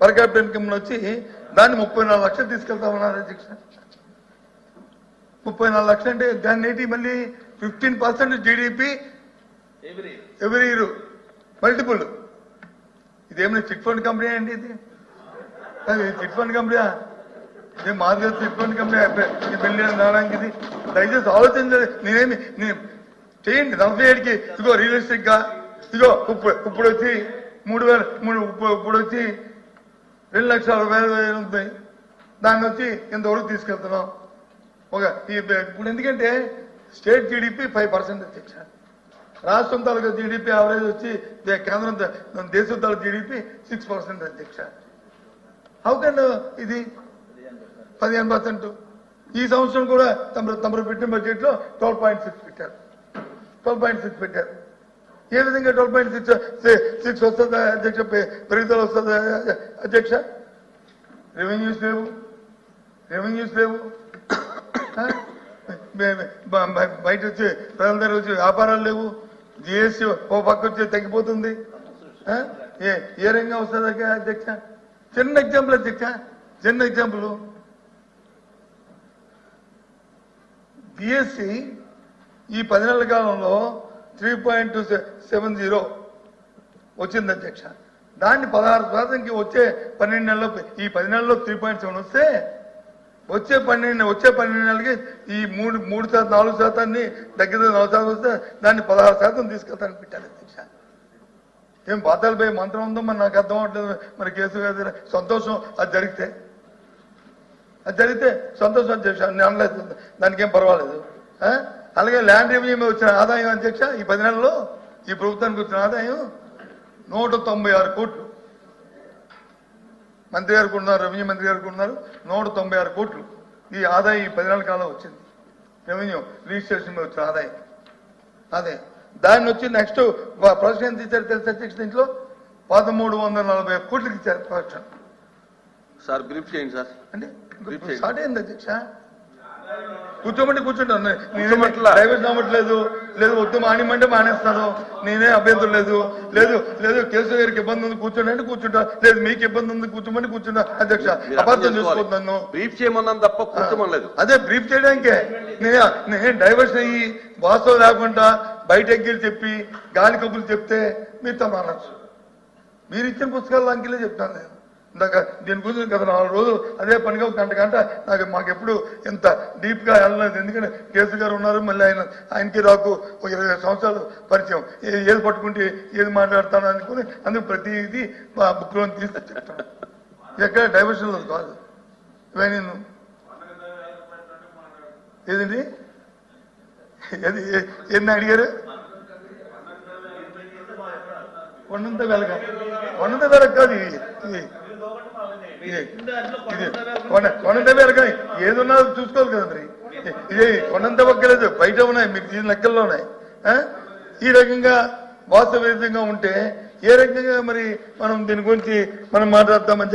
Per capital income వచ్చి దాన్ని 34 లక్షలు తీసుకెళ్తామన్నారు అధ్యక్ష. 34 లక్షలు అంటే దాన్ని ఏంటి మళ్ళీ 15% జీడిపి ఎవ్రీ ఇయర్ మల్టిపుల్. ఇదేమైనా చిట్ ఫండ్ కంపెనీ అండి? ఇది చిట్ ఫండ్ కంపెనీ, ఇదే మాదిరి చిట్ ఫండ్ కంపెనీ బిల్లియన్ రావడానికి. ఇది దయచేసి ఆలోచించండి. నేను చేయండి 47కి ఇదిగో రియలిస్టిక్ గా ఇదిగో ఇప్పుడు వచ్చి 3,000 ఇప్పుడు వచ్చి 2,60,000 ఉంటాయి. దాన్ని వచ్చి ఇంతవరకు తీసుకెళ్తున్నాం. ఇప్పుడు ఎందుకంటే స్టేట్ జీడిపి 5% అధ్యక్ష, రాష్ట్రం తాలూకా జీడిపి యావరేజ్ వచ్చి కేంద్రం దేశం తాలూకా జీడిపి 6% అధ్యక్ష. హౌ కెన్ ఇది 15%? ఈ సంవత్సరం కూడా తమరు పెట్టిన బడ్జెట్ లో 12.6 పెట్టారు. 12.6 పెట్టారు. ఏ విధంగా 12.6 వస్తుందా అధ్యక్ష? పెరుగుదల వస్తుందా అధ్యక్ష? రెవెన్యూస్ లేవు. బయట వచ్చి ప్రజల దగ్గర వచ్చి వ్యాపారాలు లేవు. జిఎస్టీ ఓ పక్క వచ్చి తగ్గిపోతుంది. ఏ రంగం వస్తుంది అధ్యక్ష? చిన్న ఎగ్జాంపుల్ అధ్యక్ష, చిన్న ఎగ్జాంపుల్. జిఎస్టీ ఈ 10 నెలల కాలంలో 3.70 వచ్చింది అధ్యక్ష. దాన్ని 16%కి వచ్చే 12 నెలల్లో, ఈ 10 నెలల్లో 3.7 వస్తే వచ్చే 12 నెలలకి ఈ 4% దగ్గర 4% వస్తే దాన్ని 16% తీసుకెళ్తానికి పెట్టారు అధ్యక్ష. ఏం పాతాలపై మంత్రం ఉందో మరి నాకు అర్థం అవట్లేదు. మరి కేసు గారు సంతోషం, అది జరిగితే సంతోషం అధ్యక్ష, నేను అనలేదు, దానికి ఏం పర్వాలేదు. అలాగే ల్యాండ్ రెవెన్యూ మీద వచ్చిన ఆదాయం అధ్యక్ష ఈ 10 నెలల్లో ఈ ప్రభుత్వానికి వచ్చిన ఆదాయం 196 కోట్లు. మంత్రి గారికి ఉన్నారు, రెవెన్యూ మంత్రి గారికి ఉన్నారు, 196 కోట్లు ఈ ఆదాయం ఈ 10 నెలల కాలం వచ్చింది. రెవెన్యూ రిజిస్ట్రేషన్ మీద వచ్చిన ఆదాయం. అదే దాన్ని వచ్చి నెక్స్ట్ ప్రొజెక్షన్ ఎంత ఇచ్చారు తెలుసు అధ్యక్ష? దీంట్లో 1,340 కోట్లకి ఇచ్చారు ప్రొజెక్షన్. సార్ బ్రీఫ్ చేయండి సార్. అంటే స్టార్ట్ అయింది అధ్యక్ష. కూర్చోంటాను. డైవర్షన్ అవ్వట్లేదు, లేదు వద్దు మానేమంటే మానేస్తాను. నేనే అభ్యంతరం లేదు కేసు గారికి ఇబ్బంది ఉంది కూర్చోండి అంటే కూర్చుంటా, లేదు మీకు ఇబ్బంది ఉంది కూర్చోమని కూర్చుంటా అధ్యక్ష. అపార్థం చేసుకోవద్దు. బ్రీఫ్ చేయమన్నాను తప్ప కూర్చోమలేదు. అదే బ్రీఫ్ చేయడానికే నేను డైవర్షన్ అయ్యి వాస్తవం లేకుండా బయట ఎగ్గిలు చెప్పి గాలి కబుర్లు చెప్తే మీతో మానచ్చు. మీరు ఇచ్చిన పుస్తకాల్లో అంకెలే చెప్తాను నేను. ఇందాక దీని గురించి గత 4 రోజులు అదే పనిగా ఒక గంట మాకెప్పుడు ఇంత డీప్ గా వెళ్ళలేదు. ఎందుకంటే కేసు గారు ఉన్నారు, మళ్ళీ ఆయనకి రాకు ఒక 20 సంవత్సరాలు పరిచయం. ఏది పట్టుకుంటే ఏది మాట్లాడతాను అనుకుని అందుకు ప్రతిదీ బుక్ లో తీస్తే చెప్తాను. ఎక్కడ డైవర్షన్ కాదు. ఇవన్నీ ఏదండి ఏదన్నా అడిగారు? కొండంత వెలక కాదు కొండంత వెలక, ఏదున్నా చూసుకోవాలి కదా. మరి ఇది కొండంత పక్కలేదు, బయట ఉన్నాయి, మీకు దీని లెక్కల్లో ఉన్నాయి. ఈ రకంగా వాస్తవికంగా ఉంటే ఏ రకంగా మరి మనం దీని గురించి మనం మాట్లాడతామని